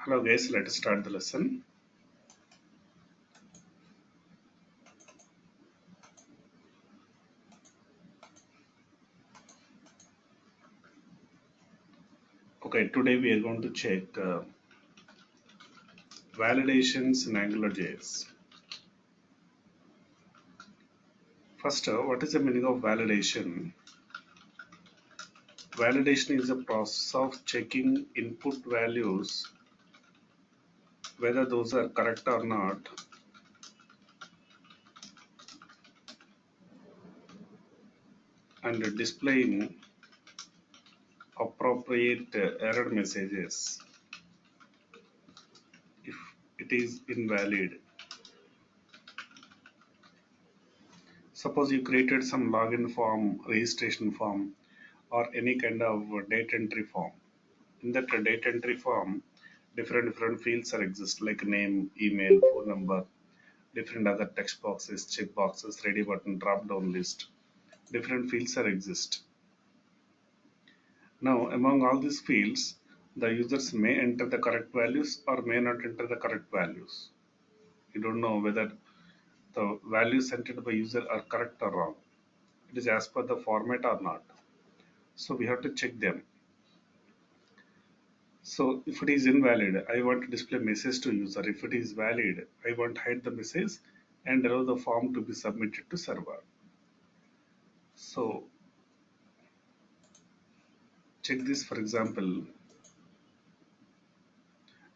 Hello guys, let us start the lesson. Okay, today we are going to check validations in AngularJS. First, what is the meaning of validation? Validation is a process of checking input values, whether those are correct or not, and displaying appropriate error messages if it is invalid. Suppose you created some login form, registration form, or any kind of data entry form. In that data entry form, different fields are exist like name, email, phone number, different other text boxes, check boxes, ready button, drop down list. Different fields are exist. Now, among all these fields, the users may enter the correct values or may not enter the correct values. You don't know whether the values entered by user are correct or wrong. It is as per the format or not. So we have to check them. So if it is invalid, I want to display message to user. If it is valid, I want to hide the message and allow the form to be submitted to server. So check this, for example,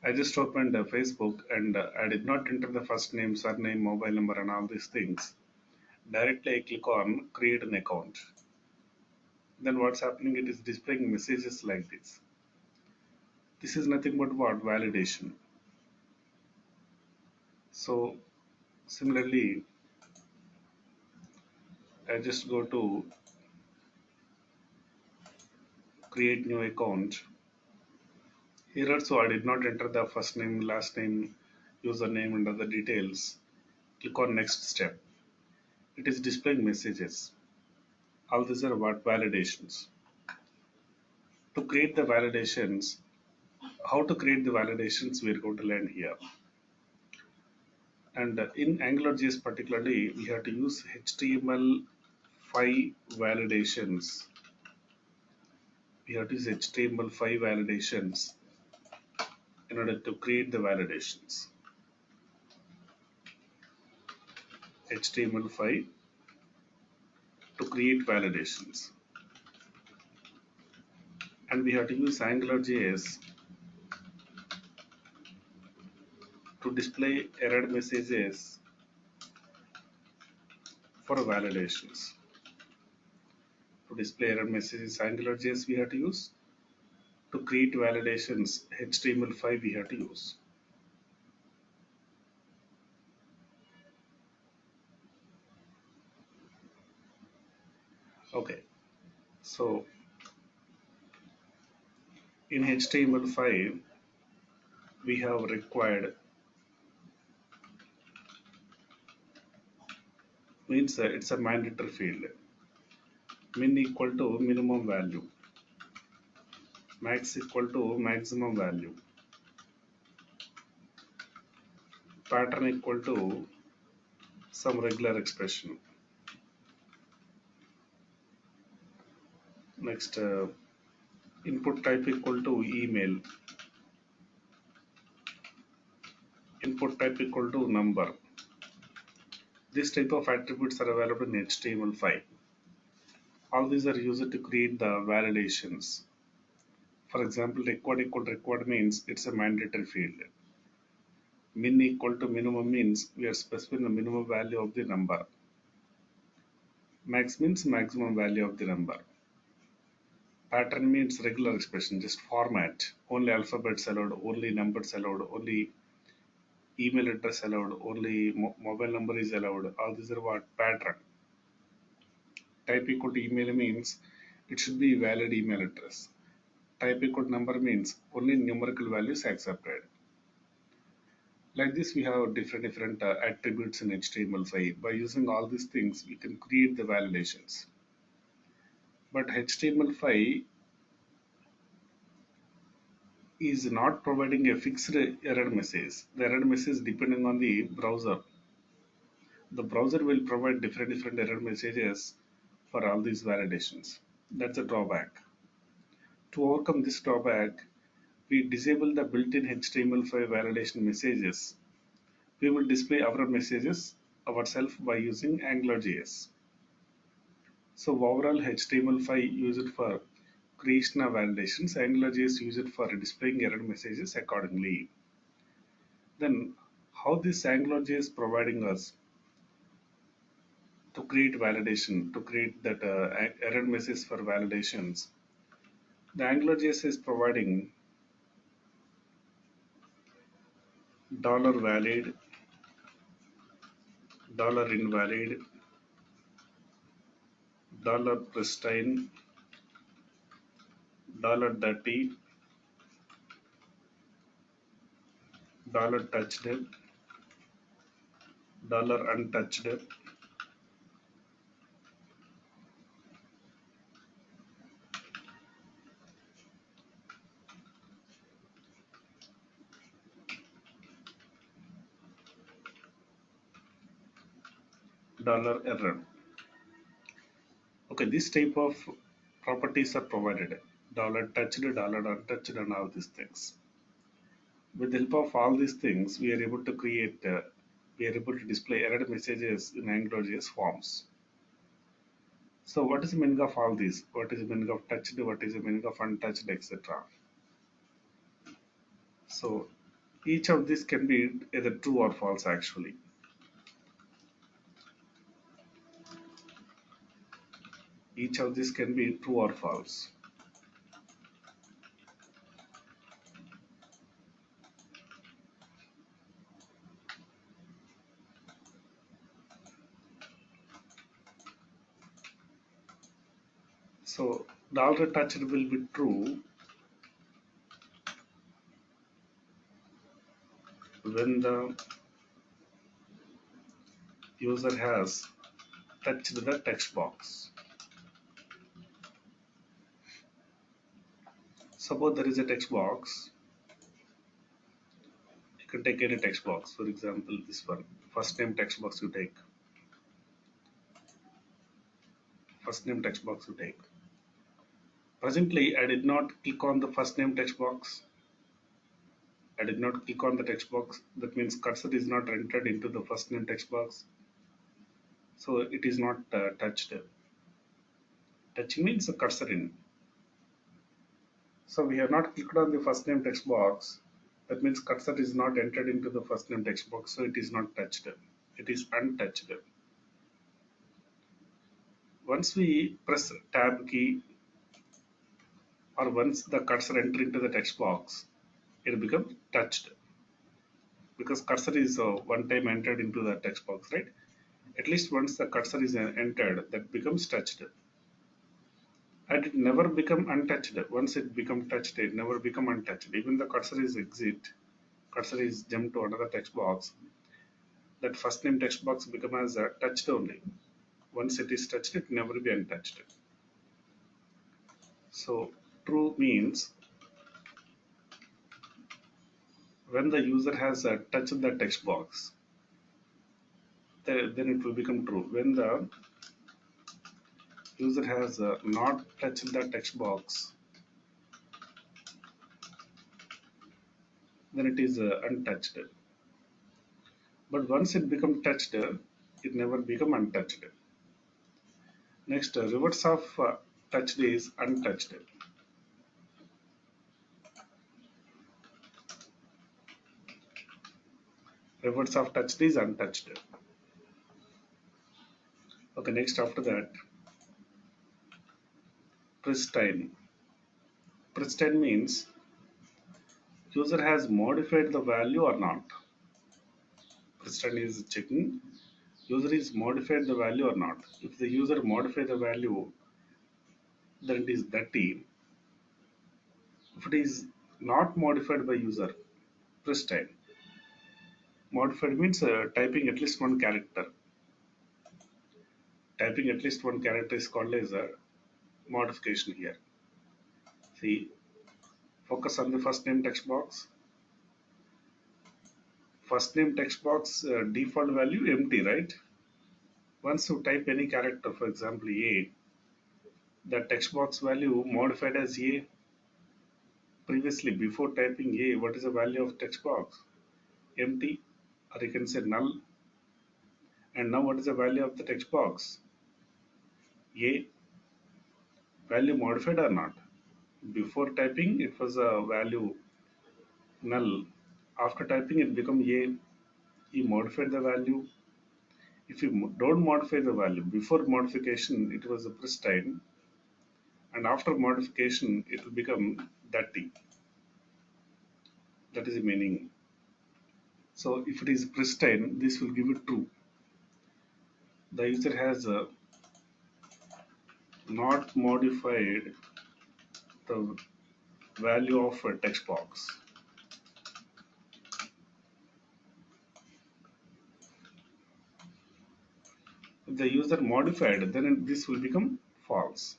I just opened Facebook and I did not enter the first name, surname, mobile number and all these things. Directly I click on create an account. Then what's happening? It is displaying messages like this. This is nothing but what? Validation. So similarly, I just go to create new account. Here also I did not enter the first name, last name, username and other details. Click on next step. It is displaying messages. All these are what? Validations. To create the validations, how to create the validations we are going to learn here. And in AngularJS particularly, we have to use HTML5 validations. We have to use HTML5 validations in order to create the validations. HTML5 to create validations. And we have to use AngularJS to display error messages for validations. To display error messages, AngularJS we have to use. To create validations, HTML5 we have to use. Okay, so in HTML5 we have required means it's a mandatory field. Min equal to minimum value, max equal to maximum value, pattern equal to some regular expression. Next, input type equal to email, input type equal to number. This type of attributes are available in HTML5. All these are used to create the validations. For example, required equal to required means it's a mandatory field. Min equal to minimum means we are specifying the minimum value of the number. Max means maximum value of the number. Pattern means regular expression, just format. Only alphabets allowed, only numbers allowed, only email address allowed, only mobile number is allowed. All these are what? Pattern. Type equal to email means it should be valid email address. Type equal to number means only numerical values accepted. Like this, we have different attributes in HTML5. By using all these things, we can create the validations. But HTML5 is not providing a fixed error message. The error message depending on the browser. The browser will provide different error messages for all these validations. That's a drawback. To overcome this drawback, we disable the built-in HTML5 validation messages. We will display our messages ourselves by using AngularJS. So overall HTML5 used for creation of validations, AngularJS used for displaying error messages accordingly. Then how this AngularJS providing us to create validation, to create that error message for validations. The AngularJS is providing $valid, $invalid, $pristine, $dirty, $touched, $untouched, $error. Okay, this type of properties are provided. $touched, $untouched, and all these things. With the help of all these things, we are able to create, we are able to display error messages in AngularJS forms. So what is the meaning of all these? What is the meaning of touched? What is the meaning of untouched, etc.? So each of these can be either true or false actually. Each of these can be true or false. So the touched will be true when the user has touched the text box. Suppose there is a text box. You can take any text box. For example, this one, first name text box you take. First name text box you take. Presently, I did not click on the first name text box. I did not click on the text box. That means cursor is not entered into the first name text box. So it is not touched. Touching means a cursor in. So we have not clicked on the first name text box. That means cursor is not entered into the first name text box. So it is not touched. It is untouched. Once we press tab key or once the cursor enter into the text box, it becomes touched because cursor is one time entered into the text box, right? At least once the cursor is entered, that becomes touched. And it never become untouched. Once it become touched, it never become untouched. Even the cursor is exit, cursor is jumped to another text box. That first name text box become as touched only. Once it is touched, it never be untouched. So true means when the user has touched the text box, then it will become true. When the user has not touched the text box, then it is untouched. But once it become touched, it never become untouched. Next, reverse of touched is untouched. Reverse of touched is untouched. Okay, next after that, pristine. Pristine means user has modified the value or not. Pristine is checking user is modified the value or not. If the user modify the value, then it is dirty. If it is not modified by user, pristine. Modified means typing at least one character. Typing at least one character is called as a modification here. See, Focus on the first name text box. First name text box default value empty, right? Once you type any character, for example A, the text box value modified as A. Previously, before typing A, what is the value of text box? Empty, or you can say null. And now what is the value of the text box? A. Value modified or not? Before typing, it was a value null. After typing, it become A. You modified the value. If you don't modify the value, before modification, it was a pristine, and after modification, it will become dirty. That is the meaning. So if it is pristine, this will give it true. The user has not modified the value of a text box. If the user modified, then this will become false.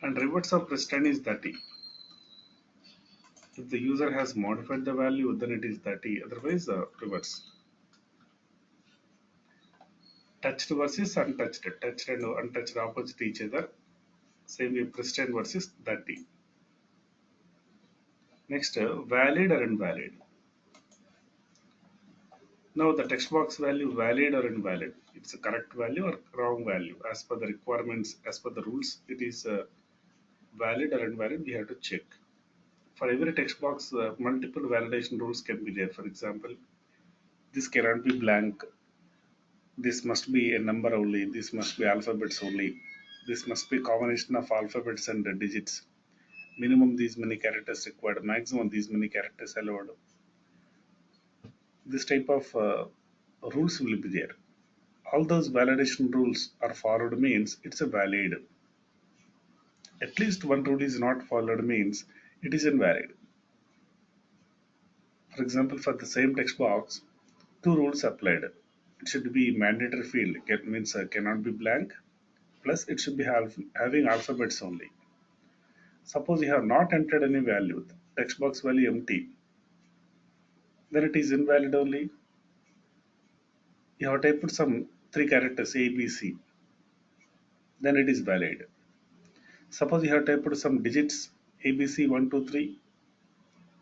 And reverse of pristine is dirty. If the user has modified the value, then it is dirty. Otherwise, reverse. Touched versus untouched. Touched and untouched opposite each other. Same way pristine versus dirty. Next, valid or invalid. Now the text box value valid or invalid. It's a correct value or wrong value. As per the requirements, as per the rules, it is valid or invalid. We have to check. For every text box, multiple validation rules can be there. For example, this cannot be blank. This must be a number only. This must be alphabets only. This must be combination of alphabets and digits. Minimum these many characters required. Maximum these many characters allowed. This type of rules will be there. All those validation rules are followed means it's a valid. At least one rule is not followed means it is invalid. For example, for the same text box, two rules applied. It should be mandatory field, means cannot be blank, plus it should be having alphabets only. Suppose you have not entered any value, text box value empty, then it is invalid only. You have typed some three characters A, B, C, then it is valid. Suppose you have typed some digits A, B, C, 1, 2, 3,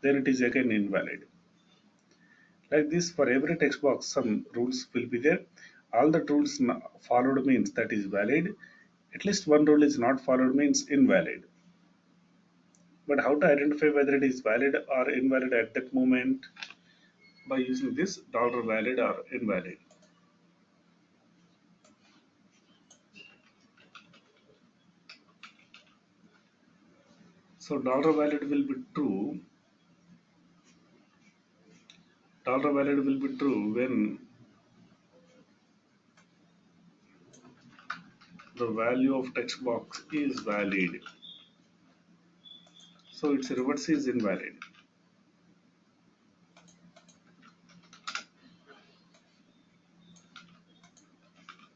then it is again invalid. Like this, for every text box, some rules will be there. All the rules followed means that is valid. At least one rule is not followed means invalid. But how to identify whether it is valid or invalid at that moment? By using this $valid or invalid. So $valid will be true. $valid will be true when the value of text box is valid. So its reverse is invalid.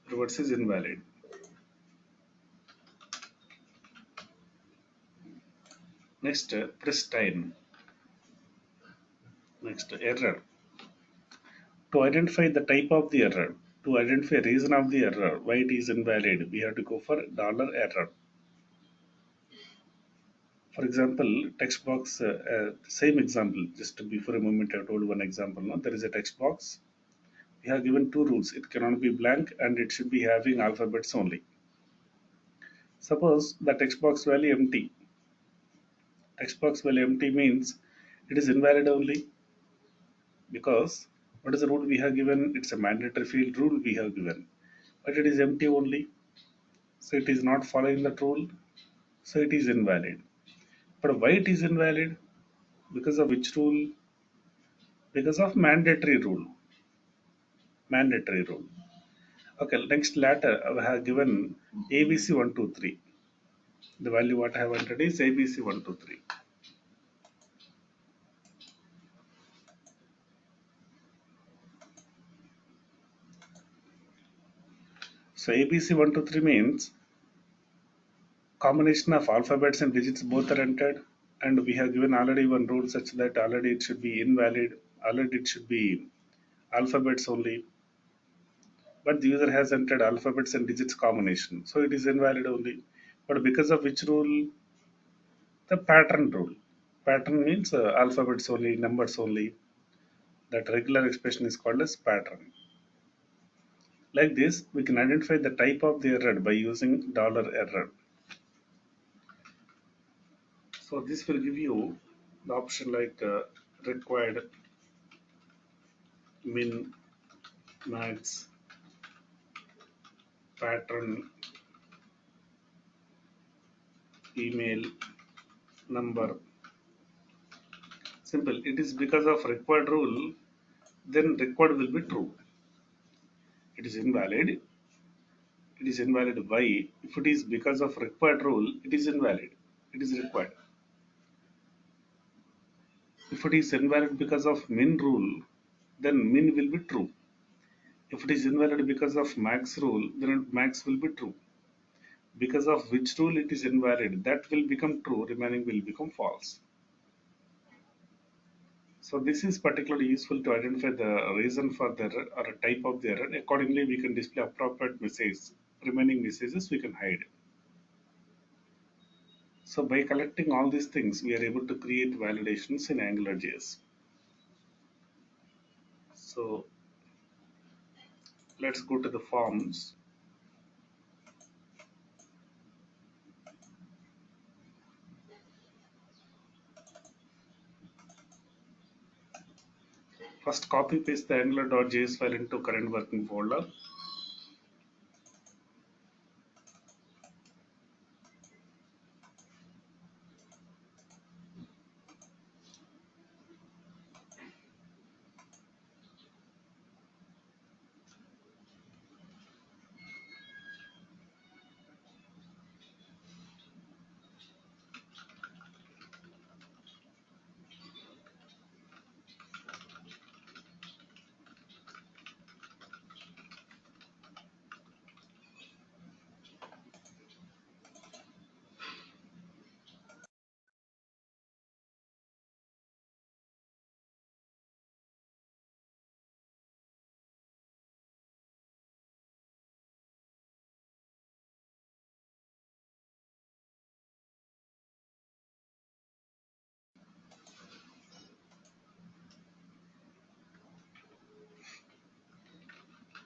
Reverse is invalid. Next, pristine. Next, error. To identify the type of the error, to identify reason of the error, why it is invalid, we have to go for $error. For example, text box, same example, just before a moment I told one example. No? There is a text box. We have given two rules. It cannot be blank and it should be having alphabets only. Suppose the text box value empty. Text box value empty means it is invalid only because what is the rule we have given? It's a mandatory field rule we have given. But it is empty only. So it is not following that rule. So it is invalid. But why it is invalid? Because of which rule? Because of mandatory rule. Mandatory rule. Okay, next letter I have given ABC 123. The value what I have entered is ABC 123. So ABC 123 means combination of alphabets and digits both are entered and we have given already one rule such that already it should be invalid, already it should be alphabets only, but the user has entered alphabets and digits combination, so it is invalid only. But because of which rule? The pattern rule. Pattern means alphabets only, numbers only. That regular expression is called as pattern. Like this, we can identify the type of the error by using $error. So this will give you the option like required, min, max, pattern, email, number. Simple. It is because of required rule, then required will be true. It is invalid. It is invalid. Why? If it is because of required rule, it is invalid. It is required. If it is invalid because of min rule, then min will be true. If it is invalid because of max rule, then max will be true. Because of which rule it is invalid, that will become true, remaining will become false. So this is particularly useful to identify the reason for the error or a type of the error. Accordingly, we can display appropriate message. Remaining messages we can hide. So by collecting all these things, we are able to create validations in AngularJS. So let's go to the forms. First, copy paste the angular.js file into current working folder.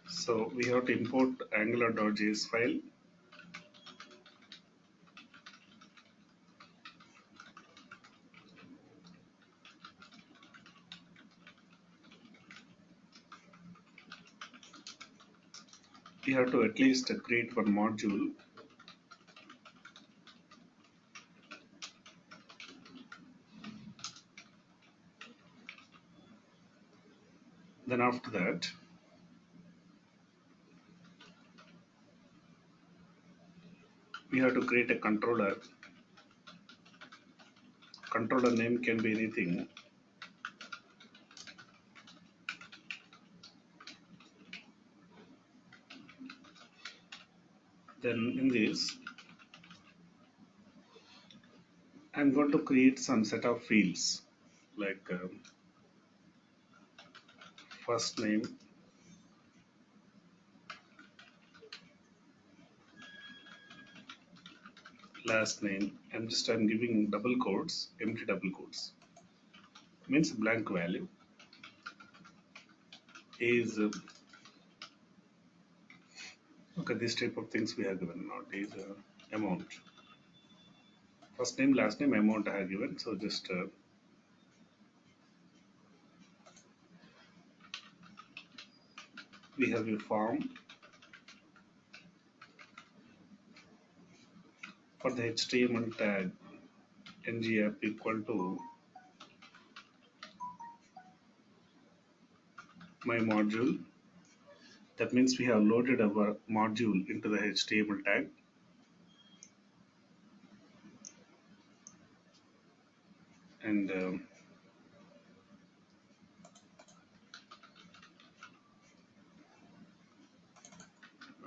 So we have to import angular.js file. We have to at least create one module. Then after that, we have to create a controller. Controller name can be anything. Then in this, I'm going to create some set of fields like first name, last name. I'm giving double quotes, empty double quotes. Means blank value is okay. This type of things we have given. Not is amount. First name, last name, amount I have given. So just we have a form for the HTML tag ng app equal to my module. That means we have loaded our module into the HTML tag. And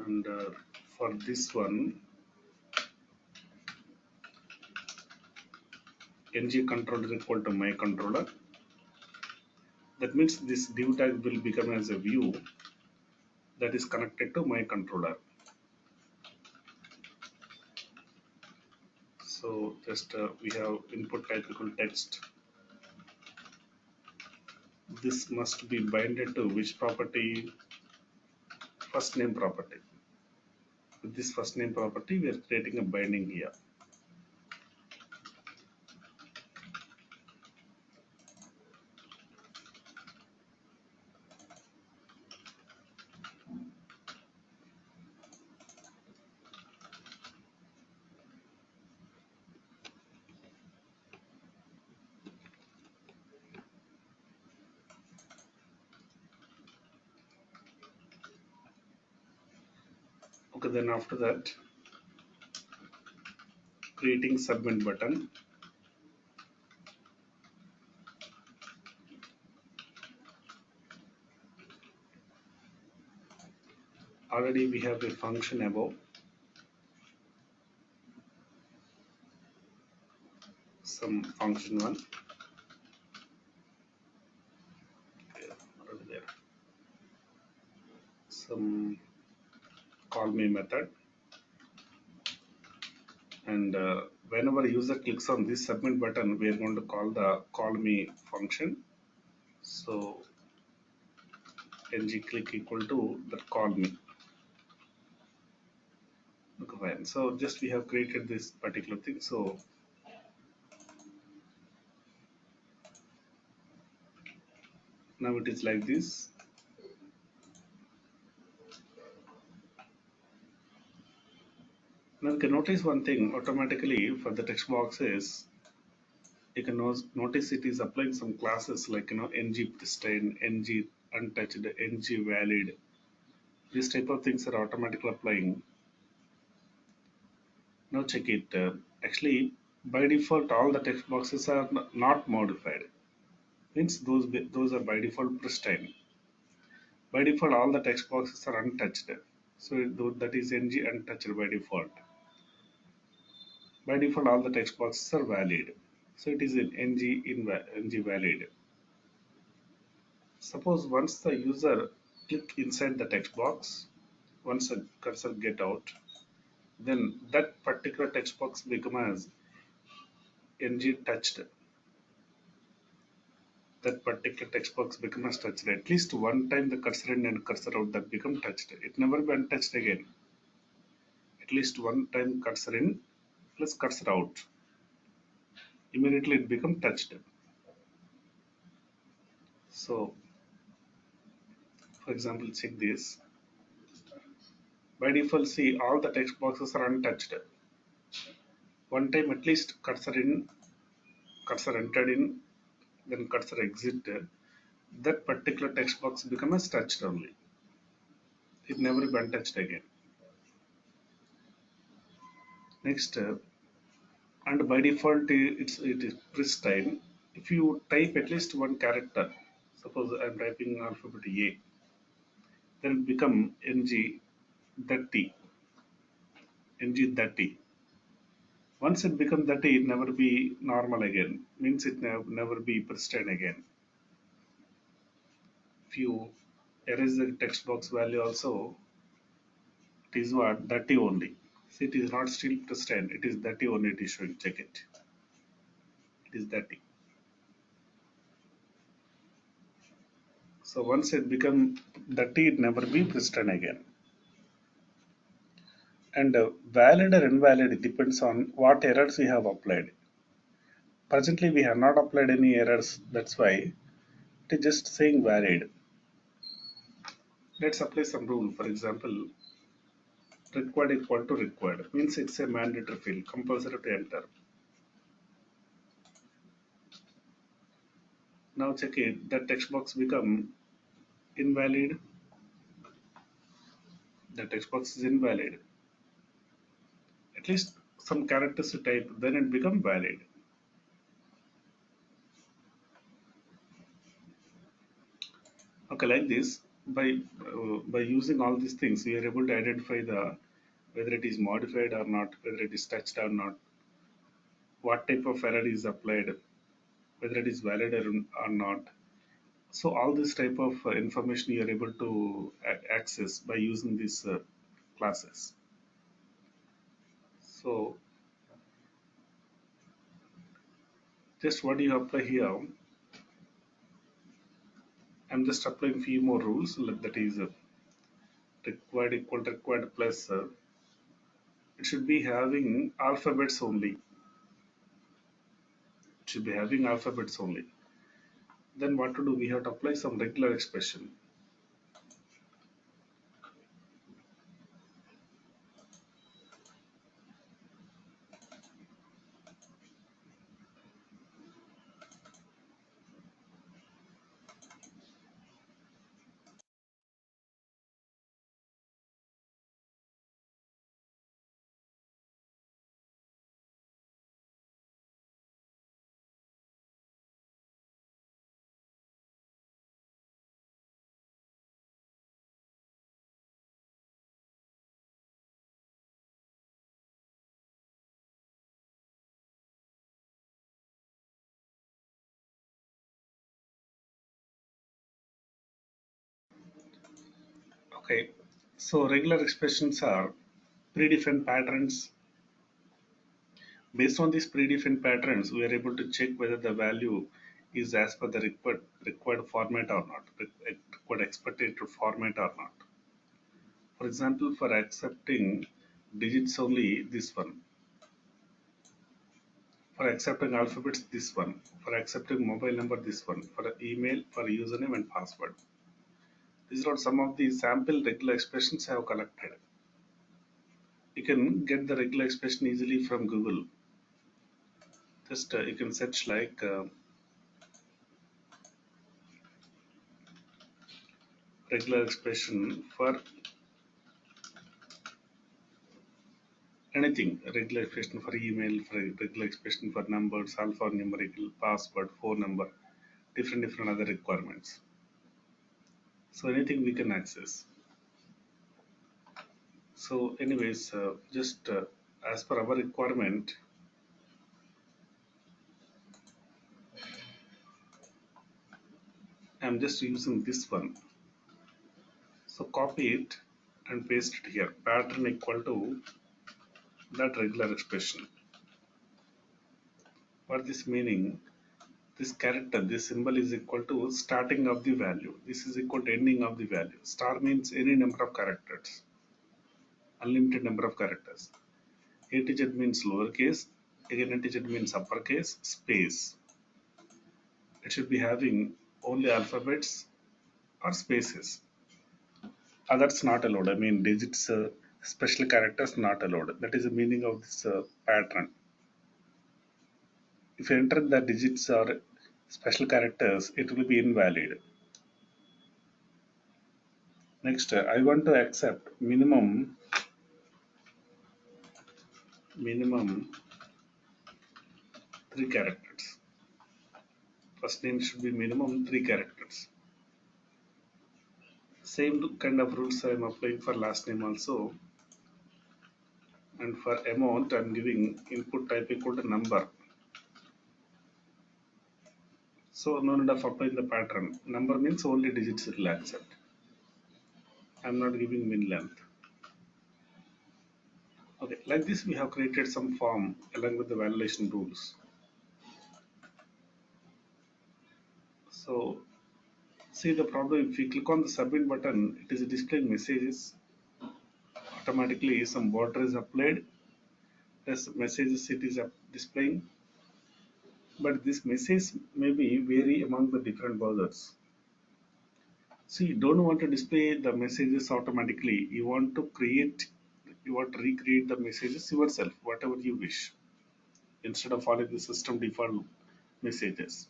and for this one, ng controller equal to my controller. That means this div tag will become as a view that is connected to my controller. So just we have input type equal text. This must be binded to which property? First name property. With this first name property, we are creating a binding here. Okay, then after that, creating submit button. Already we have a function above. Some function one. Okay, already there. Some call me method. And whenever user clicks on this submit button, we are going to call the call me function. So ng click equal to the call me. Okay, fine. So just we have created this particular thing. So now it is like this. Now you can notice one thing automatically for the text boxes. You can notice it is applying some classes like ng pristine, ng untouched, ng valid. These type of things are automatically applying. Now check it. Actually, by default, all the text boxes are not modified. Means those are by default pristine. By default, all the text boxes are untouched. So that is ng untouched by default. By default, all the text boxes are valid. So it is in ng valid. Suppose once the user click inside the text box, once the cursor get out, then that particular text box become as ng touched. That particular text box become as touched. At least one time the cursor in and cursor out that become touched. It never be untouched again. At least one time cursor in plus cursor out. Immediately it become touched. So for example, check this. By default, see all the text boxes are untouched. One time at least cursor in, cursor entered in, then cursor exited. That particular text box become as touched only. It never be untouched again. Next, and by default it is pristine. If you type at least one character, suppose I'm typing alphabet A, then it become ng 30. Once it become 30, it never be normal again. Means it never be pristine again. If you erase the text box value also, it is what 30 only. So it is not still pristine. It is 30 only. It is showing. Check it. It is 30. So once it become 30, it never be pristine again. And valid or invalid depends on what errors we have applied. Presently, we have not applied any errors. That's why it is just saying valid. Let's apply some rule. For example, required equal to required means it's a mandatory field, compulsory to enter. Now check it. The text box become invalid. The text box is invalid. At least some characters to type, then it become valid. Okay, like this, by using all these things, we are able to identify the whether it is modified or not, whether it is touched or not. what type of error is applied, whether it is valid or not. So all this type of information you are able to access by using these classes. So just what you apply here, I'm just applying few more rules. That is required equal to required plus. It should be having alphabets only. It should be having alphabets only. Then what to do? We have to apply some regular expression. Okay. So regular expressions are predefined patterns. Based on these predefined patterns, we are able to check whether the value is as per the required format or not, required expected format or not. For example, for accepting digits only, this one. For accepting alphabets, this one. For accepting mobile number, this one. For email, for username and password. These are some of the sample regular expressions I have collected. You can get the regular expression easily from Google. Just you can search like regular expression for anything. Regular expression for email, for regular expression for numbers, alphanumerical, password, phone number, different other requirements. So anything we can access. So anyways, just as per our requirement, I'm just using this one. So copy it and paste it here. Pattern equal to that regular expression. What this meaning? This character, this symbol is equal to starting of the value. This is equal to ending of the value. Star means any number of characters, unlimited number of characters. Integer means lowercase. Again, integer means uppercase. Space. It should be having only alphabets or spaces. Others not allowed. I mean, digits, special characters not allowed. That is the meaning of this pattern. If you enter the digits or special characters, it will be invalid. Next, I want to accept minimum three characters. First name should be minimum three characters. Same kind of rules I am applying for last name also. And for amount, I am giving input type equal to number. So no need of applying the pattern. Number means only digits it will accept. I am not giving min length. Okay, like this we have created some form along with the validation rules. So see the problem, if we click on the submit button, it is displaying messages. Automatically some border is applied, plus messages it is displaying. But this message may be vary among the different browsers. See, don't want to display the messages automatically. You want to recreate the messages yourself, whatever you wish, instead of following the system default messages.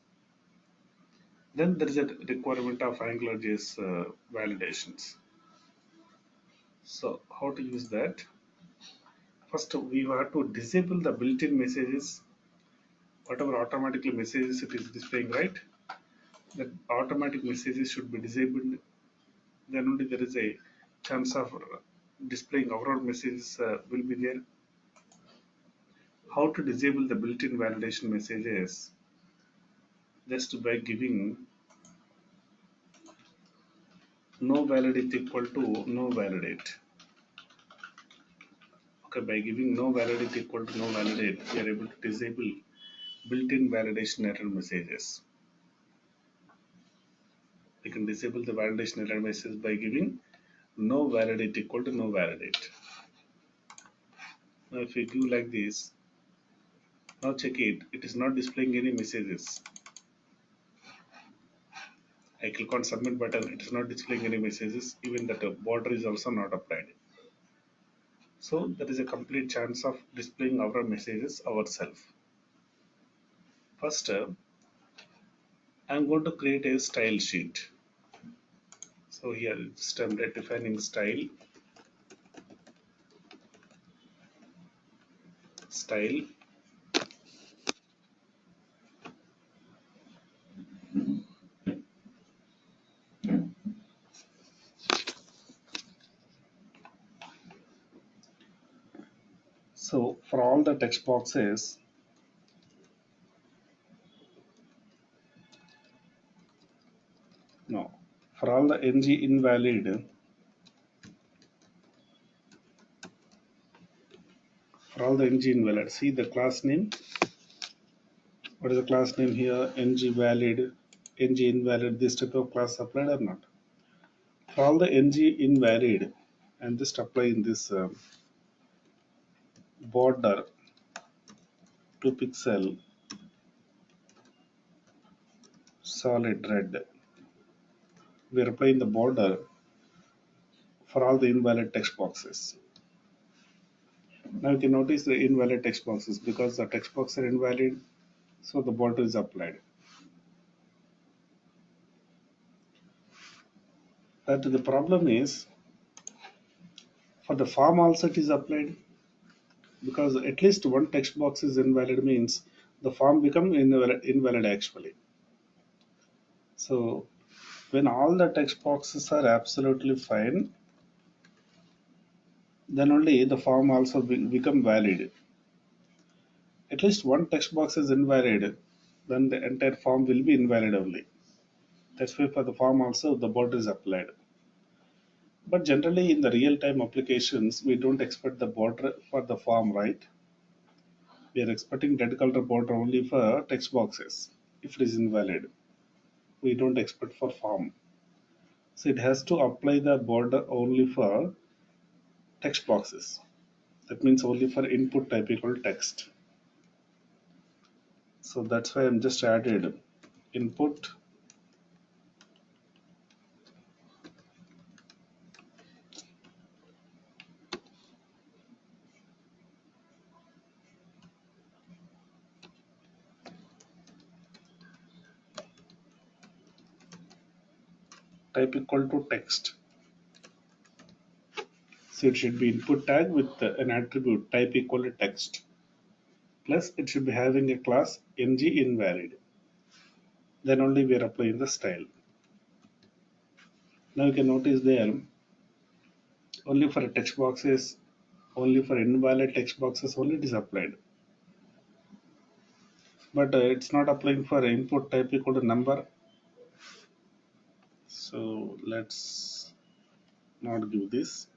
Then there is a requirement of AngularJS validations. So how to use that? First, we have to disable the built-in messages, whatever automatically messages it is displaying, right? That automatic messages should be disabled. Then only there is a chance of displaying overall messages will be there. How to disable the built-in validation messages? Just by giving no validate equal to no validate. Okay, by giving no validate equal to no validate, we are able to disable built-in validation error messages. We can disable the validation error message by giving no validate equal to no validate. Now if we give like this, now check it, it is not displaying any messages. I click on submit button, it is not displaying any messages, even that border is also not applied. So there is a complete chance of displaying our messages ourselves. First, I'm going to create a style sheet. So here just I'm defining style. So for all the text boxes, no, for all the ng invalid, for all the ng invalid, see the class name. What is the class name here? Ng valid, ng invalid. This type of class applied or not? For all the ng invalid, I'm just applying this border 2 pixel solid red. We are applying the border for all the invalid text boxes. Now you can notice the invalid text boxes because the text boxes are invalid, so the border is applied. But the problem is for the form also it is applied because at least one text box is invalid means the form become invalid actually. So when all the text boxes are absolutely fine, then only the form also become valid. At least one text box is invalid, then the entire form will be invalid only. That's why for the form also the border is applied. But generally in the real-time applications, we don't expect the border for the form, right? We are expecting red color border only for text boxes. If it is invalid, we don't expect for form. So it has to apply the border only for text boxes. That means only for input type equal text. So that's why I'm just added input type equal to text. So it should be input tag with an attribute type equal to text. Plus it should be having a class ng invalid. Then only we are applying the style. Now you can notice there only for text boxes, only for invalid text boxes only it is applied. But it's not applying for input type equal to number. So let's not give this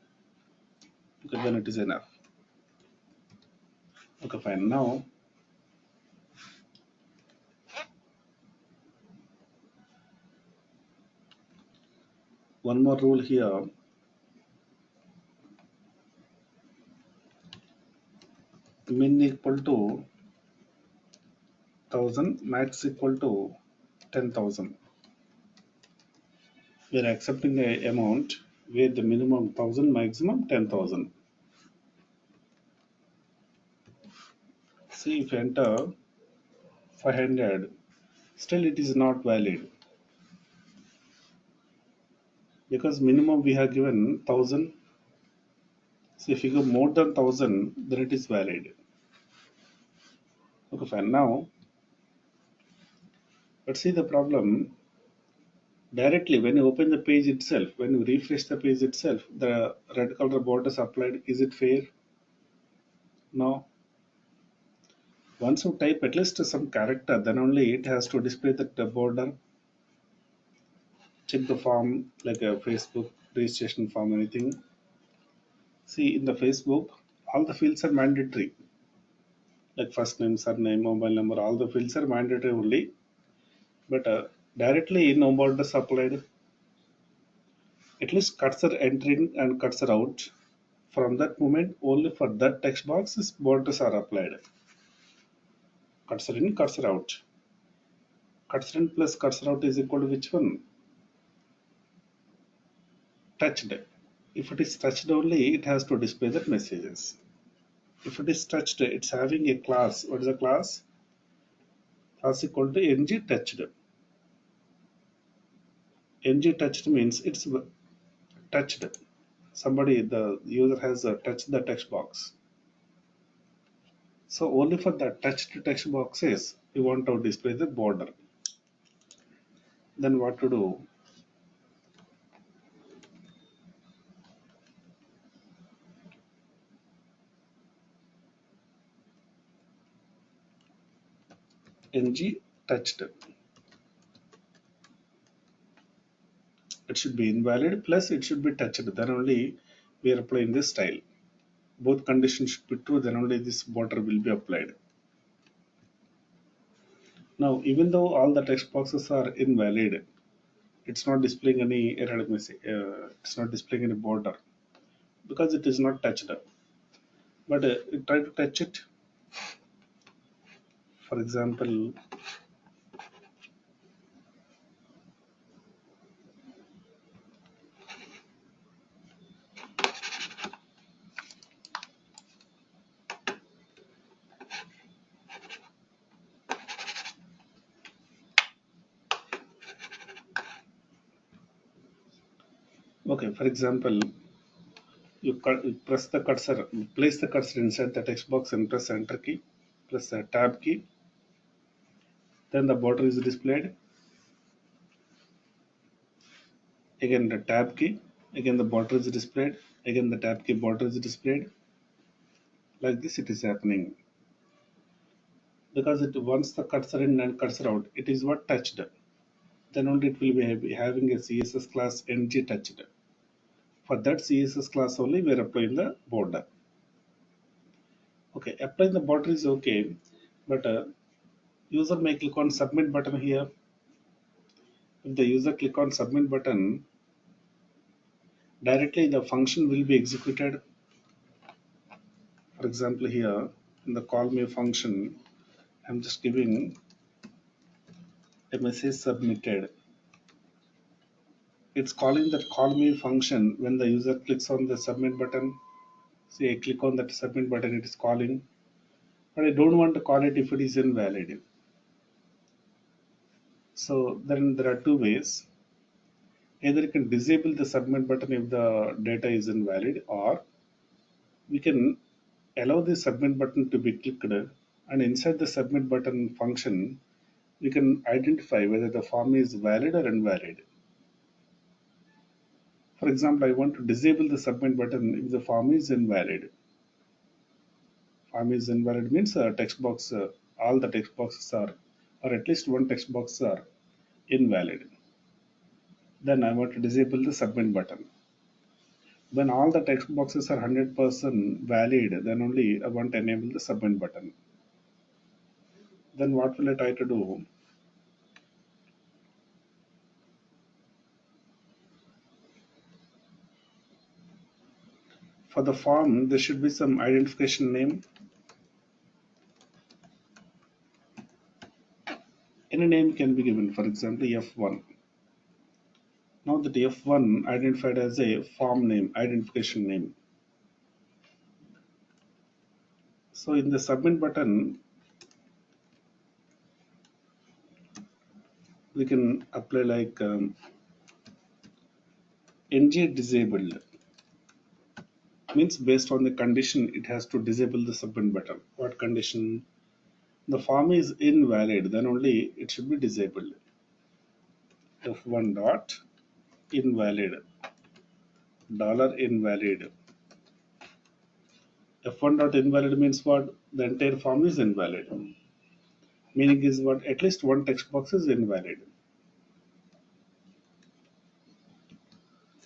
because then it is enough. Okay, fine. Now one more rule here. Min equal to 1000, max equal to 10,000. We are accepting a amount where the minimum 1000, maximum 10,000. See if you enter 500, still it is not valid because minimum we have given 1000. So if you go more than 1000, then it is valid. Okay, fine. Now let's see the problem. Directly when you open the page itself, when you refresh the page itself, the red color border is applied. Is it fair? No. Once you type at least some character, then only it has to display that border. Check the form like a Facebook registration form, anything. See in the Facebook, all the fields are mandatory, like first name, surname, mobile number, all the fields are mandatory only. But directly no borders applied. At least cursor entering and cursor out. From that moment, only for that text box, borders are applied. Cursor in, cursor out. Cursor in plus cursor out is equal to which one? Touched. If it is touched only, it has to display the messages. If it is touched, it's having a class. What is the class? Class equal to ng touched. Ng touched means it's touched. Somebody, the user has touched the text box. So only for the touched text boxes, we want to display the border. Then what to do? Ng touched. It should be invalid plus it should be touched. Then only we are applying this style. Both conditions should be true, then only this border will be applied. Now, even though all the text boxes are invalid, it's not displaying any error message. It's not displaying any border because it is not touched. But try to touch it. For example, okay, for example, you press the cursor, place the cursor inside the text box and press enter key, press the tab key, then the border is displayed. Again the tab key, again the border is displayed, again the tab key, border is displayed. Like this it is happening. Because it once the cursor in and cursor out, it is what touched. Then only it will be having a CSS class ng touched. For that CSS class only we are applying the border. Okay, applying the border is okay, but user may click on submit button here. If the user click on submit button, directly the function will be executed. For example, here in the call me function, I'm just giving a message submitted. It's calling that call me function when the user clicks on the submit button. See, I click on that submit button, it is calling, but I don't want to call it if it is invalid. So then there are two ways. Either you can disable the submit button if the data is invalid, or we can allow the submit button to be clicked, and inside the submit button function, we can identify whether the form is valid or invalid. For example, I want to disable the submit button if the form is invalid. Form is invalid means text box, all the text boxes are, or at least one text box are invalid. Then I want to disable the submit button. When all the text boxes are 100% valid, then only I want to enable the submit button. Then what will I try to do? For the form, there should be some identification name. Any name can be given, for example, F1. Now that F1 identified as a form name, identification name. So in the submit button, we can apply like ng disabled. Means based on the condition, it has to disable the submit button. What condition? The form is invalid, then only it should be disabled. F1 dot invalid, dollar invalid. F1 dot invalid means what? the entire form is invalid. Meaning is what? At least one text box is invalid.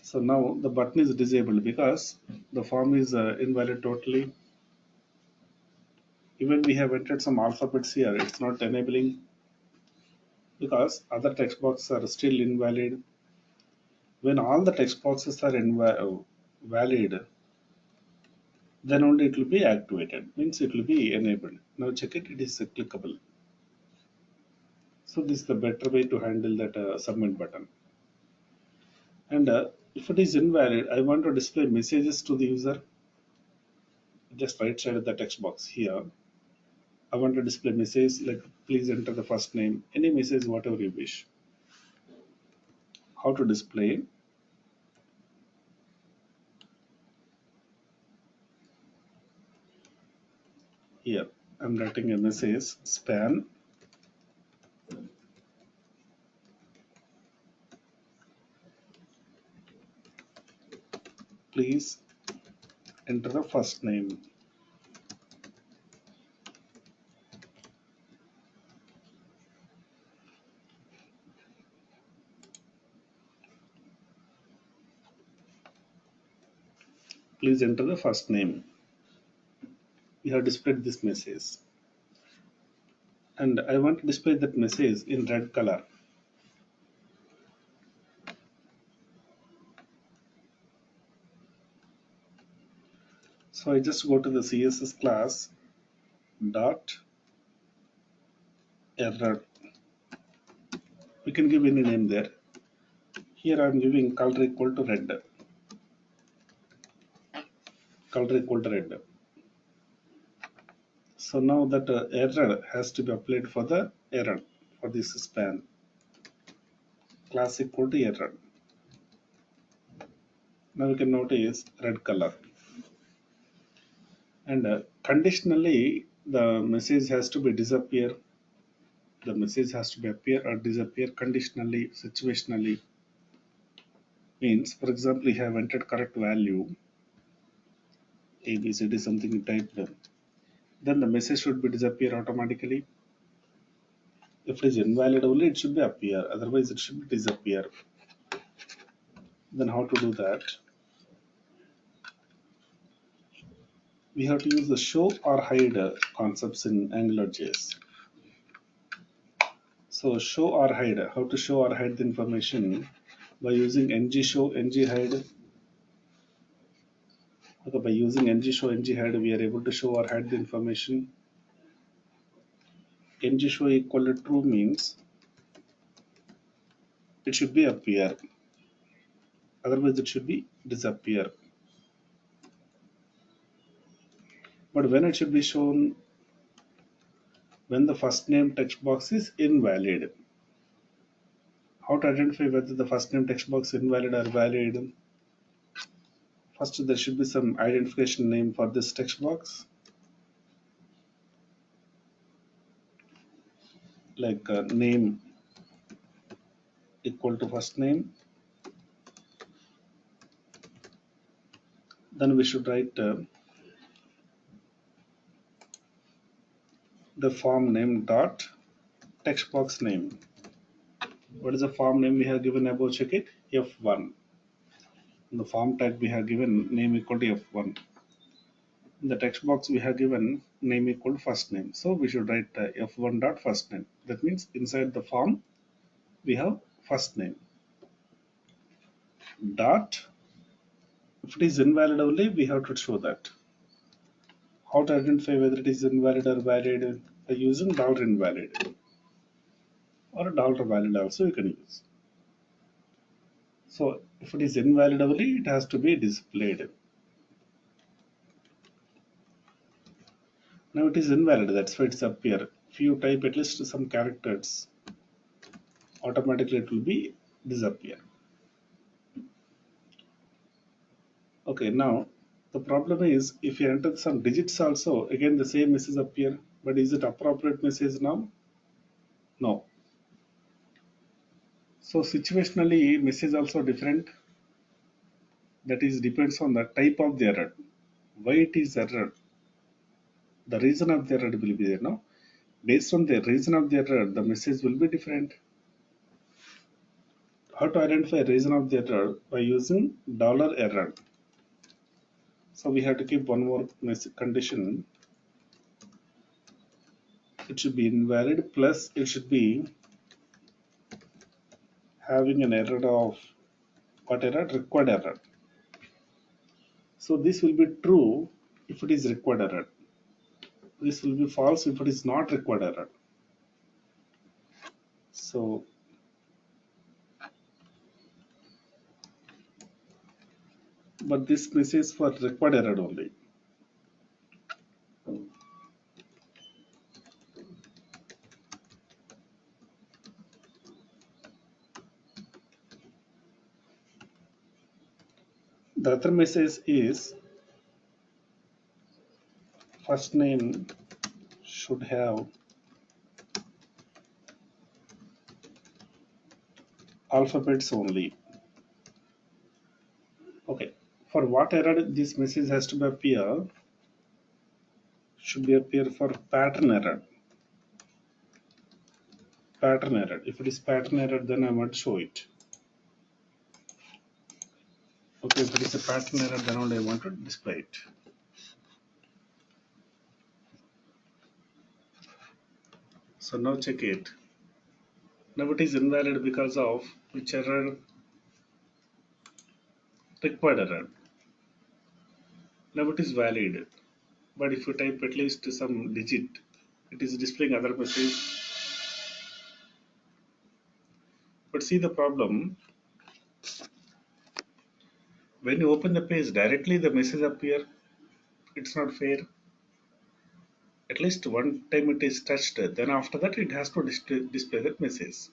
So now the button is disabled because the form is invalid totally. Even we have entered some alphabets here, it's not enabling because other text boxes are still invalid. When all the text boxes are valid, then only it will be activated. Means it will be enabled. Now check it, it is clickable. So this is the better way to handle that submit button. And if it is invalid, I want to display messages to the user. Just right side of the text box here. I want to display message like please enter the first name, any message, whatever you wish. How to display? Here, I'm writing a message span. Please enter the first name. Please enter the first name. We have displayed this message. And I want to display that message in red color. So I just go to the CSS class dot error. We can give any name there. Here I'm giving color equal to red. Color equal to red. So now that error has to be applied for the error for this span. Class equal to error. Now you can notice red color. And conditionally the message has to be disappear. The message has to be appear or disappear conditionally, situationally. Means, for example, you have entered correct value, ABCD something you typed, then the message should be disappear automatically. If it is invalid only, it should be appear. Otherwise, it should be disappear. Then how to do that? We have to use the show or hide concepts in AngularJS. So show or hide. How to show or hide the information? By using ng-show, ng-hide. Okay, by using ng-show, ng-hide, we are able to show or hide the information. ng-show equal to true means it should be appear. Otherwise, it should be disappear. But when it should be shown? When the first name text box is invalid. How to identify whether the first name text box is invalid or valid? First, there should be some identification name for this text box, like name equal to first name. Then we should write the form name dot text box name. What is the form name we have given above? Check it, F1. In the form tag we have given name equal to F1. In the text box we have given name equal to first name. So we should write F1 dot first name. That means inside the form we have first name dot. If it is invalid only, we have to show that. How to identify whether it is invalid or valid? By using $invalid or $valid also you can use. So if it is invalid only, it has to be displayed. Now it is invalid, that's why it's appear. If you type at least some characters, automatically it will be disappear. Okay, now the problem is if you enter some digits also, again the same message appear. But is it appropriate message now? No. So situationally message also different. That is depends on the type of the error. Why it is error? The reason of the error will be there now. Based on the reason of the error, the message will be different. How to identify reason of the error? By using $error. So we have to keep one more condition. It should be invalid plus it should be having an error of what error? Required error. So this will be true if it is required error. This will be false if it is not required error. So but this message for required error only. The other message is first name should have alphabets only. Okay. For what error this message has to be appear? Should be appear for pattern error. Pattern error. If it is pattern error, then I want to show it. Okay, if it is a pattern error, then only I want to display it. So now check it. Now it is invalid because of which error? Required error. Now it is valid. But if you type at least some digit, it is displaying other message. But see the problem, when you open the page directly the message appear, it's not fair. At least one time it is touched, then after that it has to display that message.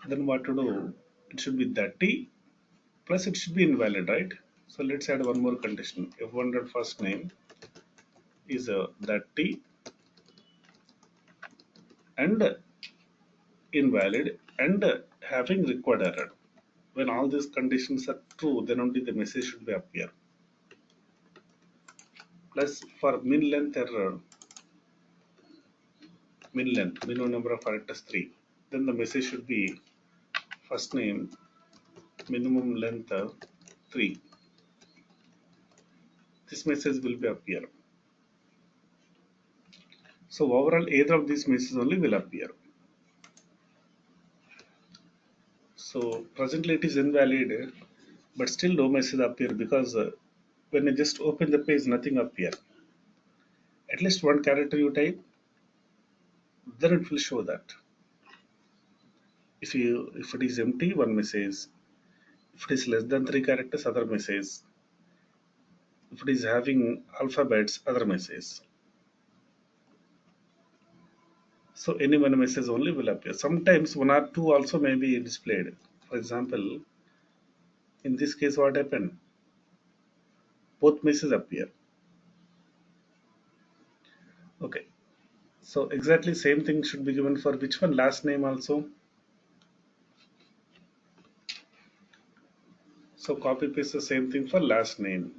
Then what to do? It should be 30 plus it should be invalid, right? So let's add one more condition. If 100 first name is 30 and invalid and having required error. When all these conditions are true, then only the message should be appear. Plus for min length error, min length, minimum number of characters 3. Then the message should be first name, minimum length 3. This message will be appear. So overall either of these messages only will appear. So presently it is invalid, but still no message appear because when you just open the page, nothing appear. At least one character you type, then it will show that. If it is empty, one message. If it is less than 3 characters, other message. If it is having alphabets, other message. So any one message only will appear. Sometimes one or two also may be displayed. For example, in this case, what happened? Both messages appear. Okay. So exactly same thing should be given for which one? Last name also. So copy paste the same thing for last name.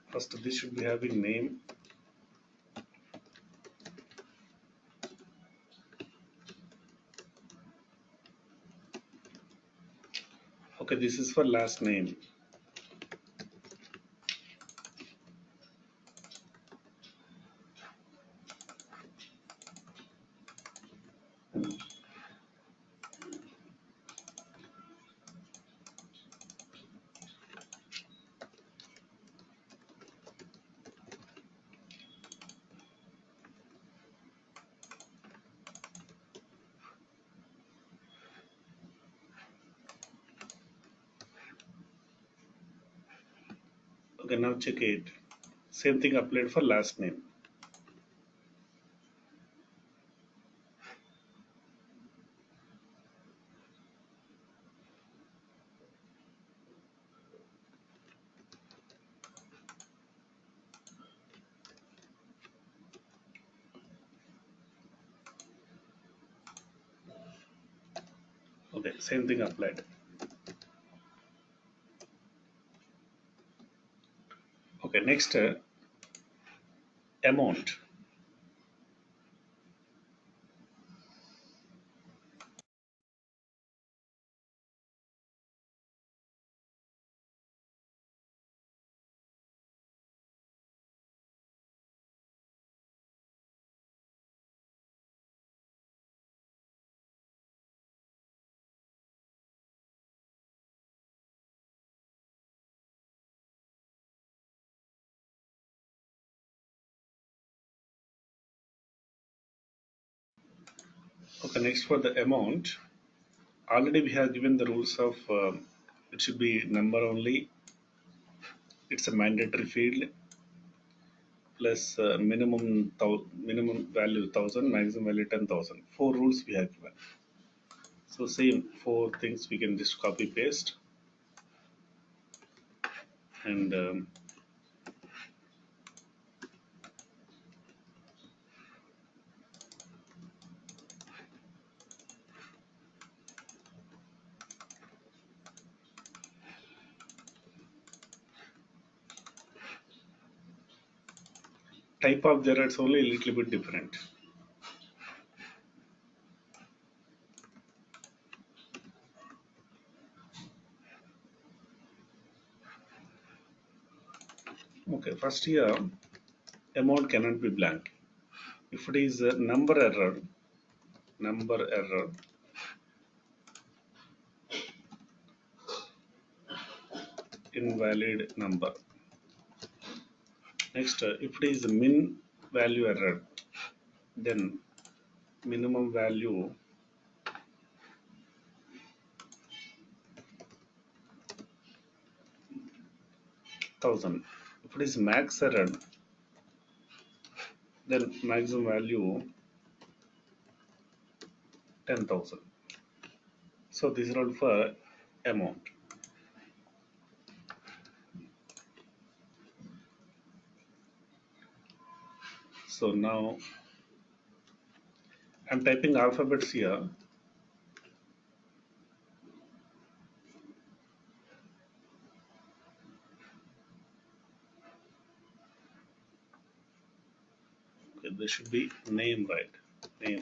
First this should be having name. Okay, this is for last name. Okay, now check it. Same thing applied for last name. Okay, same thing applied. Okay, next amount. Okay, next for the amount. Already we have given the rules of it should be number only. It's a mandatory field plus minimum value 1000, maximum value 10,000. Four rules we have given. So same four things we can just copy paste and type of there it's only a little bit different. Okay, first here amount cannot be blank. If it is a number error, invalid number. Next, if it is a min value error, then minimum value 1000. If it is max error, then maximum value 10,000. So this is all for amount. So now I'm typing alphabets here. Okay, there should be name, right? Name.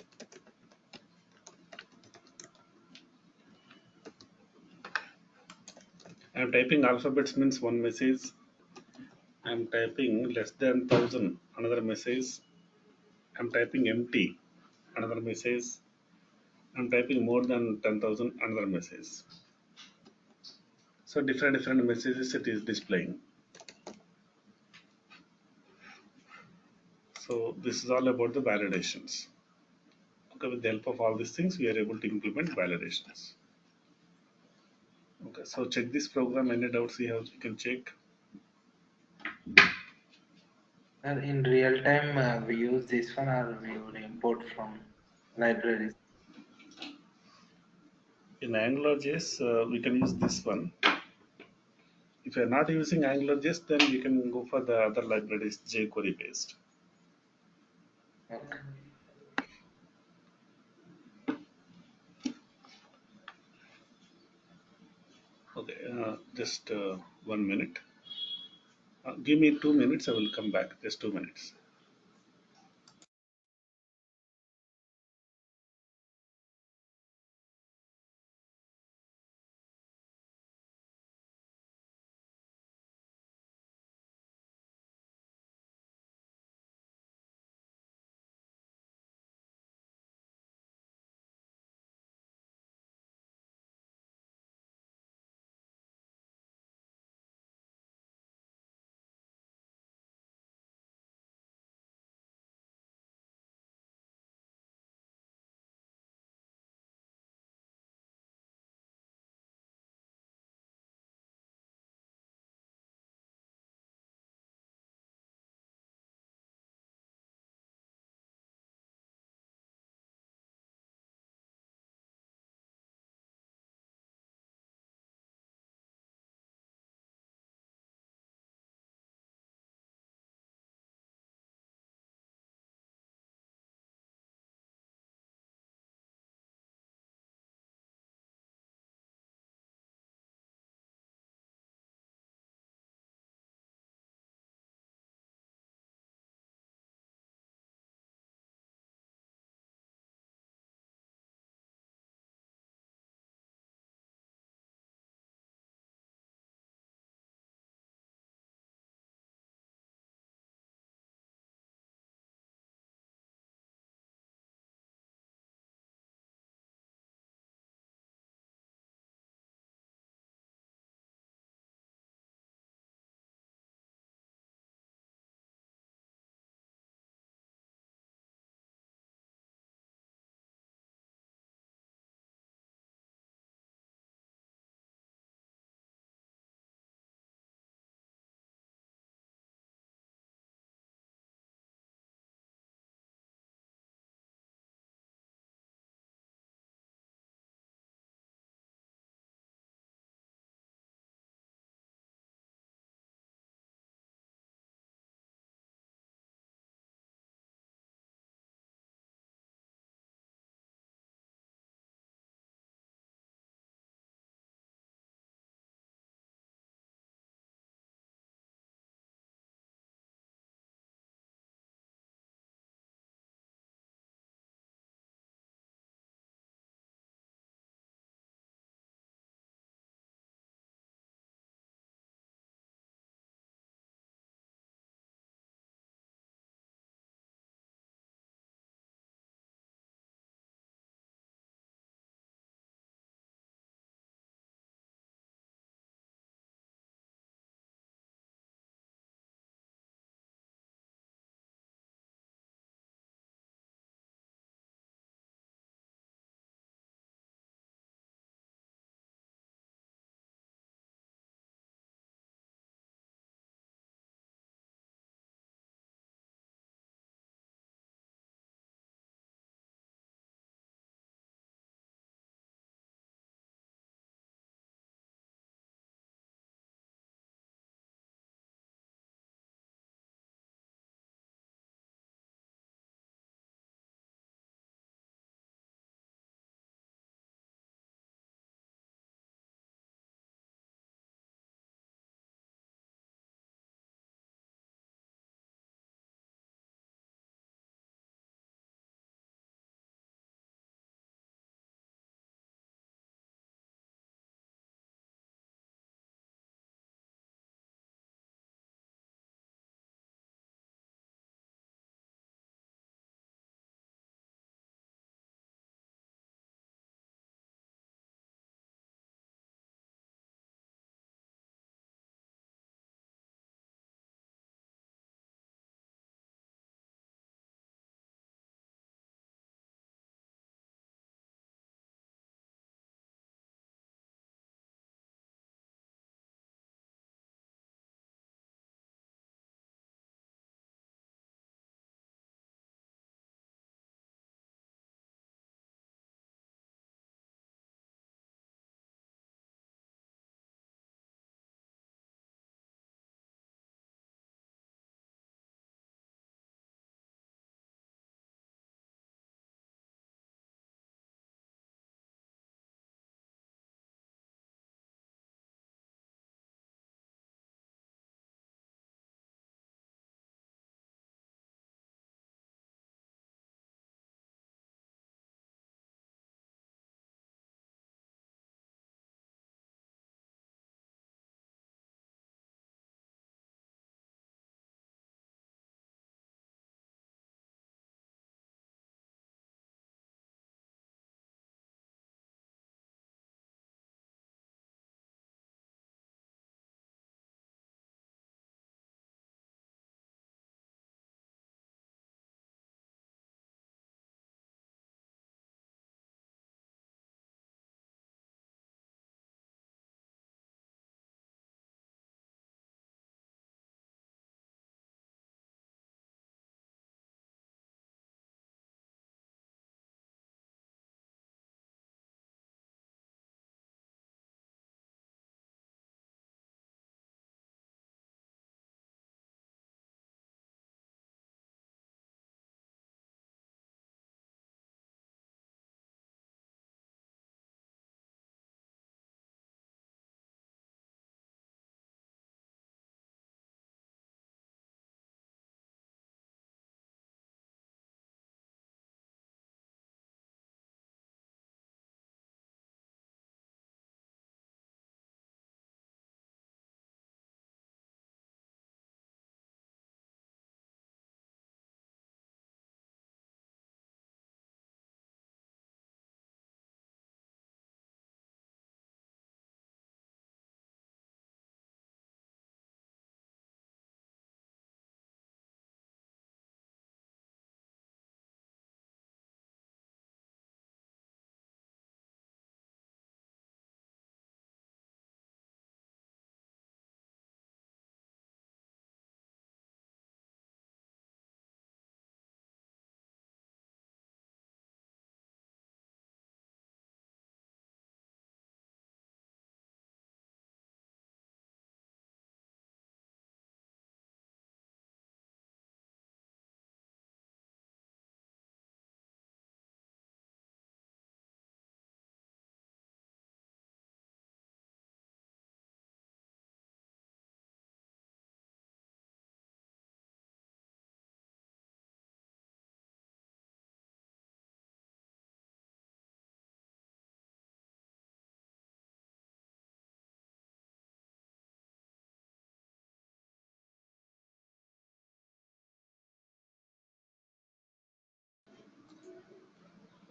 I'm typing alphabets means one message. I'm typing less than 1000, another message. I'm typing empty, another message. I'm typing more than 10,000, another message. So different messages it is displaying. So this is all about the validations. Okay, with the help of all these things, we are able to implement validations. Okay, so check this program. Any doubts you have, you can check. And in real time, we use this one or we would import from libraries. In AngularJS, we can use this one. If you are not using AngularJS, then you can go for the other libraries, jQuery based. Okay. Okay, just 1 minute. Give me 2 minutes. I will come back. Just 2 minutes.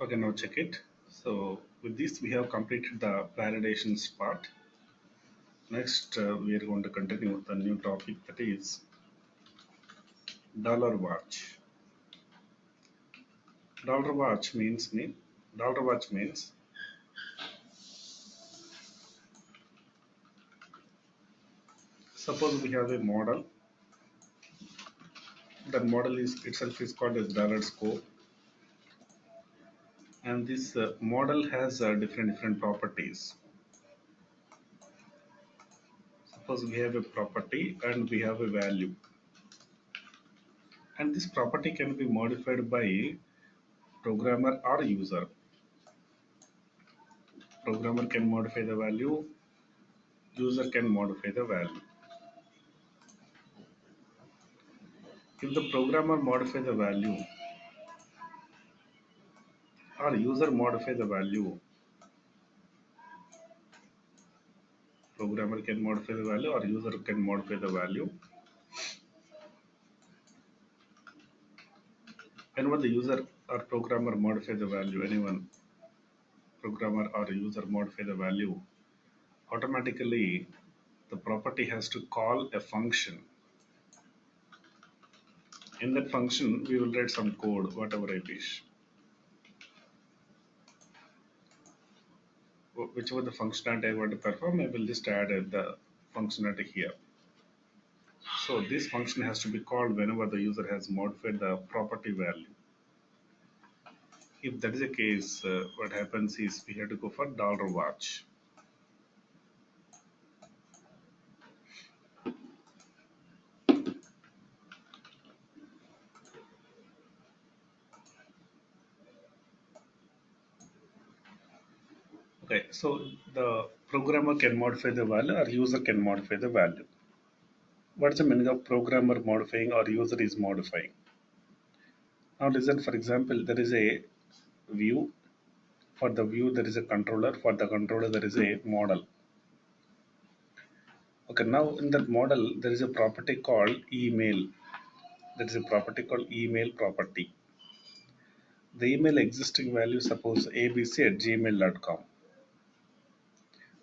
Okay, now check it. So with this, we have completed the validations part. Next, we are going to continue with a new topic, that is dollar watch. Dollar watch means suppose we have a model. That model is itself is called as dollar scope, and this model has different properties. Suppose we have a property and we have a value, and this property can be modified by programmer or user. Programmer can modify the value, user can modify the value. If the programmer modify the value or user modify the value, programmer can modify the value or user can modify the value. Whenever the user or programmer modify the value, anyone programmer or user modify the value, automatically the property has to call a function. In that function, we will write some code, whatever I wish. Whichever the functionality I want to perform, I will just add the functionality here. So this function has to be called whenever the user has modified the property value. If that is the case, what happens is we have to go for dollar watch. Okay, so the programmer can modify the value or user can modify the value. What's the meaning of programmer modifying or user is modifying? Now listen, for example, there is a view. For the view, there is a controller. For the controller, there is a model. Okay, now in that model, there is a property called email. There is a property called email property. The email existing value, suppose abc@gmail.com.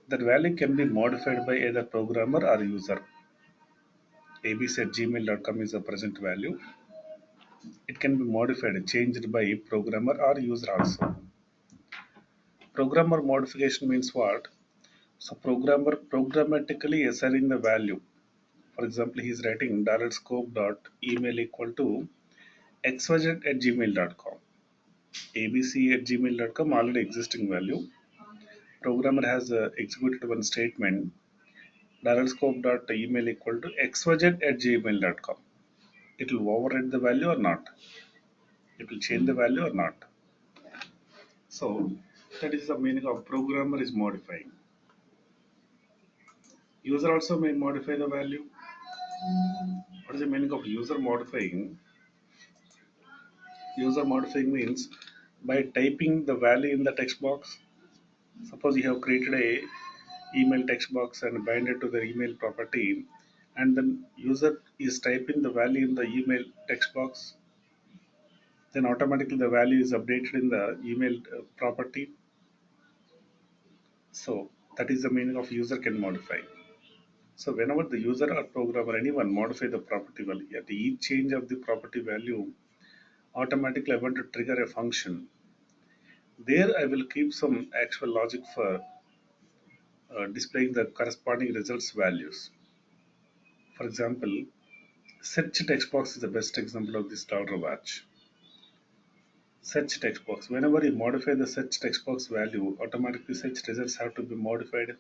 That value can be modified by either programmer or user. abc@gmail.com is the present value. It can be modified, changed by programmer or user also. Programmer modification means what? So programmer programmatically assigning the value. For example, he is writing $scope dot email equal to xyz@gmail.com. abc@gmail.com already existing value. Programmer has executed one statement scope dot email equal to xyz@gmail.com. It will override the value or not? It will change the value or not? So that is the meaning of programmer is modifying. User also may modify the value. What is the meaning of user modifying? User modifying means by typing the value in the text box. Suppose you have created a email text box and bind it to the email property, and then user is typing the value in the email text box, then automatically the value is updated in the email property. So that is the meaning of user can modify. So whenever the user or programmer anyone modify the property value, at each change of the property value, automatically I want to trigger a function. There I will keep some actual logic for displaying the corresponding results values. For example, search text box is the best example of this dollar watch. Search text box. Whenever you modify the search text box value, automatically search results have to be modified.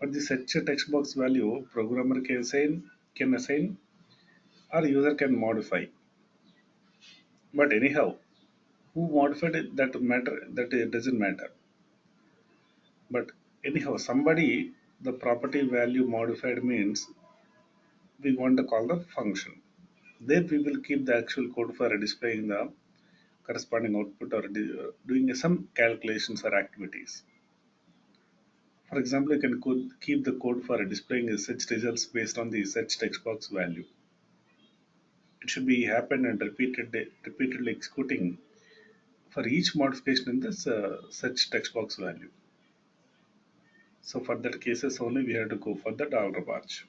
But the search text box value, programmer can assign, or user can modify. But anyhow, who modified it, that it doesn't matter. But anyhow, somebody the property value modified means we want to call the function. There we will keep the actual code for displaying the corresponding output or doing some calculations or activities. For example, you can keep the code for displaying search results based on the search text box value. It should be happen and repeatedly executing for each modification in this such text box value. So for that cases only we have to go for the $watch.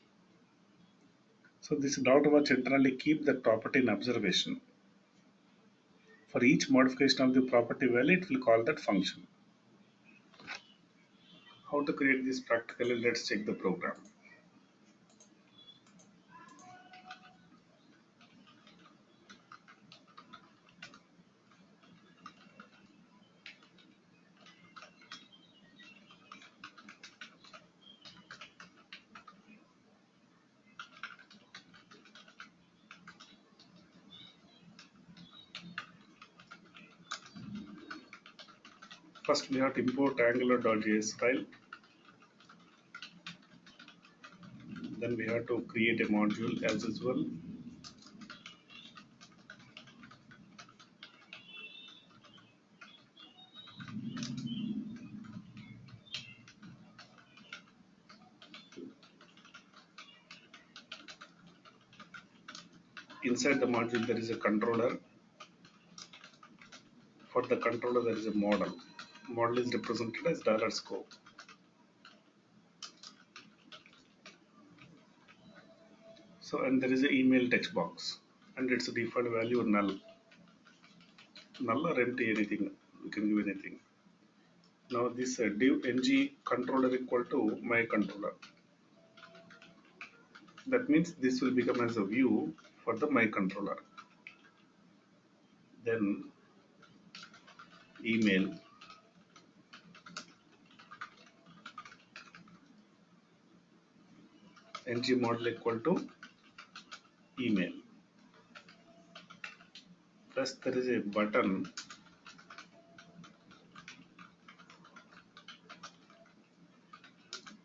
So this $watch internally keep the property in observation. For each modification of the property value, it will call that function. How to create this practically? Let's check the program. First, we have to import angular.js file. Then we have to create a module as usual. Inside the module, there is a controller. For the controller, there is a model. Model is represented as $scope. So, and there is an email text box, and its default value null. Null or empty, anything. You can give anything. Now this div ng controller equal to my controller. That means this will become as a view for the my controller. Then email ng model equal to email. Plus there is a button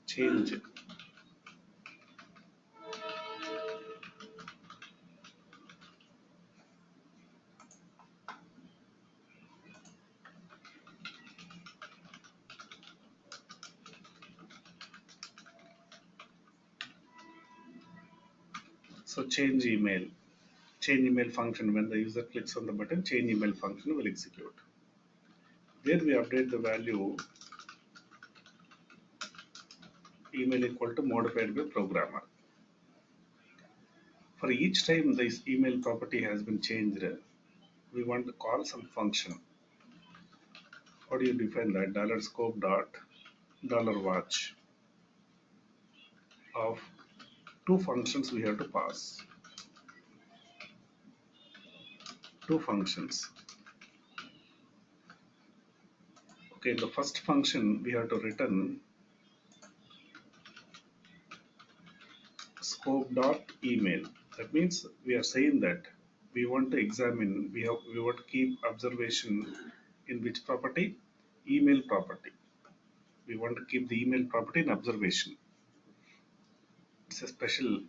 change. So change email. Change email function, when the user clicks on the button, change email function will execute. There we update the value email equal to modified by programmer. For each time this email property has been changed, we want to call some function. How do you define that? $scope dot $watch of two functions we have to pass. Two functions. Okay, in the first function we have to return scope dot email. That means we are saying that we want to examine, we want to keep observation in which property? Email property. We want to keep the email property in observation. It's a special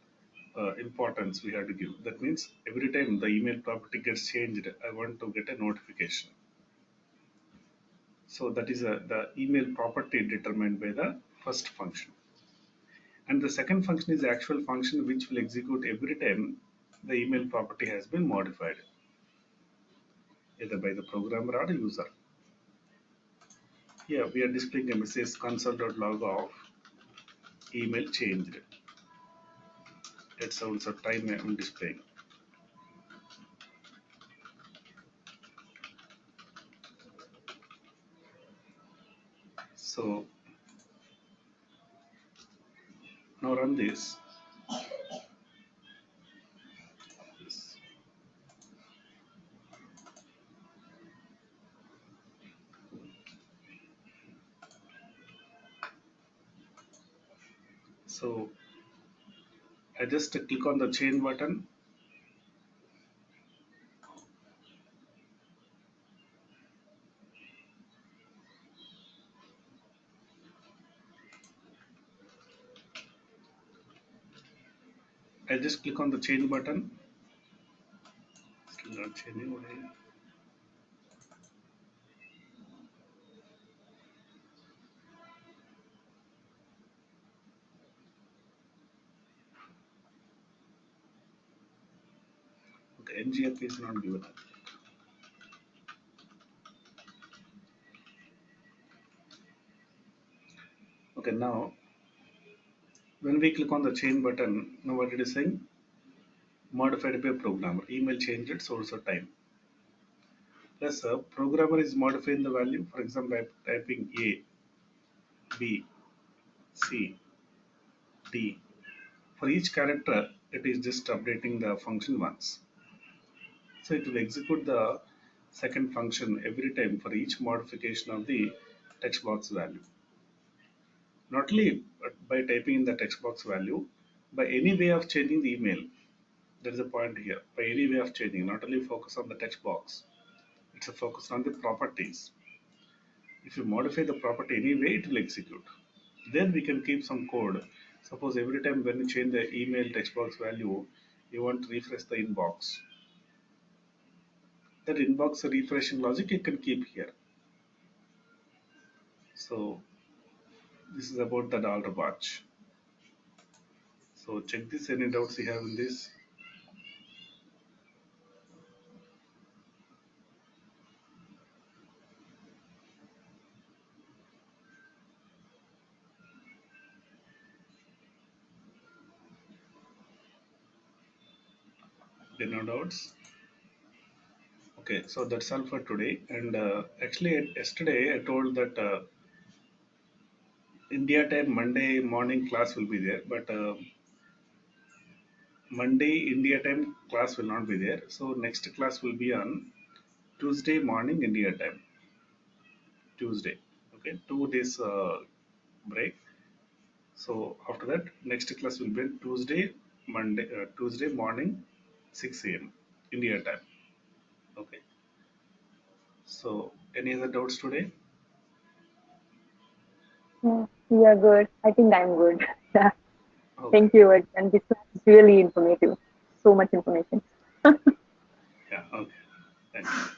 importance we have to give. That means every time the email property gets changed, I want to get a notification. So that is the email property determined by the first function. And the second function is the actual function which will execute every time the email property has been modified, either by the programmer or the user. Here we are displaying a message console.log of email changed. That's also time I am displaying. So now run this. So I just click on the change button. I just click on the change button. Still not changing. Okay. Okay, ngf is not given. Okay, now when we click on the change button, now what it is saying? Modified by programmer. Email changed source or time. Plus, programmer is modifying the value. For example, typing A, B, C, D. For each character, it is just updating the function once. So it will execute the second function every time for each modification of the text box value. Not only by typing in the text box value, by any way of changing the email. There is a point here. By any way of changing, not only focus on the text box, it's a focus on the properties. If you modify the property anyway, it will execute. Then we can keep some code. Suppose every time when you change the email text box value, you want to refresh the inbox. That inbox refreshing logic you can keep here. So this is about the dollar watch. So check this. Any doubts you have in this? No doubts. Okay, so that's all for today. And actually, yesterday I told that India time Monday morning class will be there, but Monday India time class will not be there. So next class will be on Tuesday morning India time. Tuesday. Okay, 2 days break. So after that, next class will be on Tuesday morning, 6 a.m. India time. Okay. So any other doubts today? We are good. I think I'm good. Yeah. Okay. Thank you. And this was really informative. So much information. Yeah. Okay. Thank you.